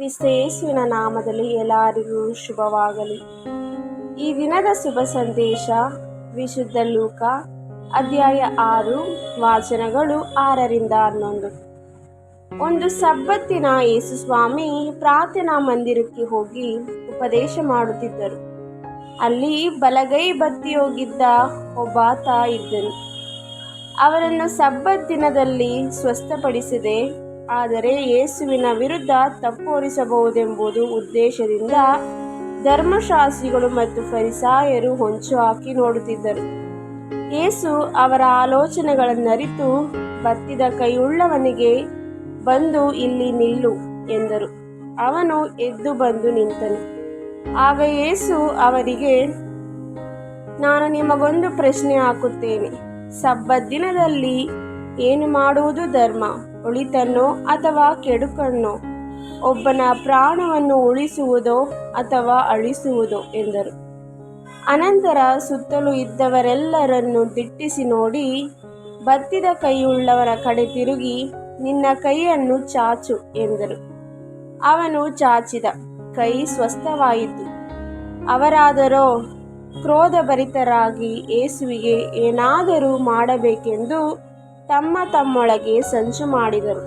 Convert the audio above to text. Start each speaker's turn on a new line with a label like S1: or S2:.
S1: ಕ್ರಿಸ್ತ ಯೇಸುವಿನ ನಾಮದಲ್ಲಿ ಎಲ್ಲರಿಗೂ ಶುಭವಾಗಲಿ. ಈ ದಿನದ ಶುಭ ಸಂದೇಶ ವಿಶುದ್ಧ ಲೂಕ ಅಧ್ಯಾಯ 6, ವಾಚನಗಳು 6-11. ಒಂದು ಸಬ್ಬತ್ತಿನ ಯೇಸು ಸ್ವಾಮಿ ಪ್ರಾರ್ಥನಾ ಮಂದಿರಕ್ಕೆ ಹೋಗಿ ಉಪದೇಶ ಮಾಡುತ್ತಿದ್ದರು. ಅಲ್ಲಿ ಬಲಗೈ ಬತ್ತಿ ಹೋಗಿದ್ದ ಒಬ್ಬಾತ ಇದ್ದನು. ಅವರನ್ನು ಸಬ್ಬತ್ ದಿನದಲ್ಲಿ ಸ್ವಸ್ಥಪಡಿಸಿದೆ, ಆದರೆ ಯೇಸುವಿನ ವಿರುದ್ಧ ತಪ್ಪು ಹೊರಿಸಬಹುದೆಂಬುದು ಉದ್ದೇಶದಿಂದ ಧರ್ಮಶಾಸ್ತ್ರಿಗಳು ಮತ್ತು ಫರಿಸಾಯರು ಹೊಂಚು ಹಾಕಿ ನೋಡುತ್ತಿದ್ದರು. ಯೇಸು ಅವರ ಆಲೋಚನೆಗಳನ್ನರಿತು ಬತ್ತಿದ ಕೈಯುಳ್ಳವನಿಗೆ, ಬಂದು ಇಲ್ಲಿ ನಿಲ್ಲು ಎಂದರು. ಅವನು ಎದ್ದು ಬಂದು ನಿಂತನು. ಆಗ ಯೇಸು ಅವರಿಗೆ, ನಾನು ನಿಮಗೊಂದು ಪ್ರಶ್ನೆ ಹಾಕುತ್ತೇನೆ. ಸಬ್ಬತ್ ದಿನದಲ್ಲಿ ಏನು ಮಾಡುವುದು ಧರ್ಮ, ಒಳಿತನ್ನೋ ಅಥವಾ ಕೆಡುಕನ್ನೋ? ಒಬ್ಬನ ಪ್ರಾಣವನ್ನು ಉಳಿಸುವುದೋ ಅಥವಾ ಅಳಿಸುವುದೋ ಎಂದರು. ಅನಂತರ ಸುತ್ತಲೂ ಇದ್ದವರೆಲ್ಲರನ್ನು ದಿಟ್ಟಿಸಿ ನೋಡಿ, ಬತ್ತಿದ ಕೈಯುಳ್ಳವನ ಕಡೆ ತಿರುಗಿ, ನಿನ್ನ ಕೈಯನ್ನು ಚಾಚು ಎಂದರು. ಅವನು ಚಾಚಿದ, ಕೈ ಸ್ವಸ್ಥವಾಯಿತು. ಅವರಾದರೋ ಕ್ರೋಧಭರಿತರಾಗಿ ಯೇಸುವಿಗೆ ಏನಾದರೂ ಮಾಡಬೇಕೆಂದು ತಮ್ಮೊಳಗೆ ಸಂಚು ಮಾಡಿದರು.